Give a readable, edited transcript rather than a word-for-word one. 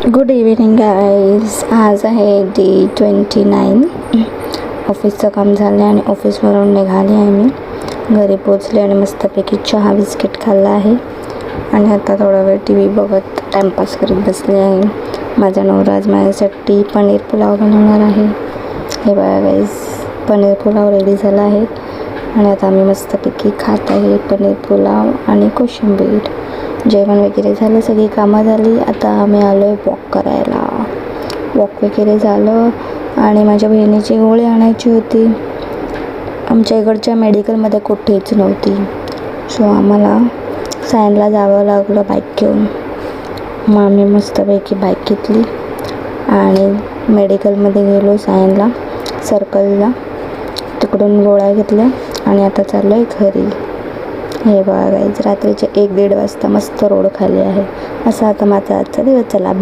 Good evening guys. आज आहे day 29. ऑफिसचं काम झालं आहे आणि ऑफिसवरून निघाले आहे मी. घरी पोचले आणि मस्तपैकी चहा बिस्किट खाल्ला आहे आणि आता थोडा वेळ टी व्ही बघत टाईमपास करत बसले आहे. माझा नवरा आज माझ्यासाठी पनीर पुलाव बनवणार आहे. हे बघा गाईज, पनीर पुलाव रेडी झाला आहे आणि आता आम्ही मस्तपैकी खात आहे पनीर पुलाव आणि कोशिंबीर. जेवण वगैरे झालं, सगळी कामं झाली. आता आम्ही आलो आहे वॉक करायला. वॉक वगैरे झालं आणि माझ्या बहिणीची गोळी आणायची होती. आमच्या इकडच्या मेडिकलमध्ये कुठेच नव्हती, सो आम्हाला सायनला जावं लागलं बाईक घेऊन. मग आम्ही मस्तपैकी बाईक घेतली आणि मेडिकलमध्ये गेलो सायनला, सर्कलला. तिकडून गोळ्या घेतल्या आणि आता चाललो आहे घरी. हे बघा गाईज, रात्रीचे 1-1:30 वाजता मस्त रोड खाली आहे. असा आता माझा आजचा दिवस. चला.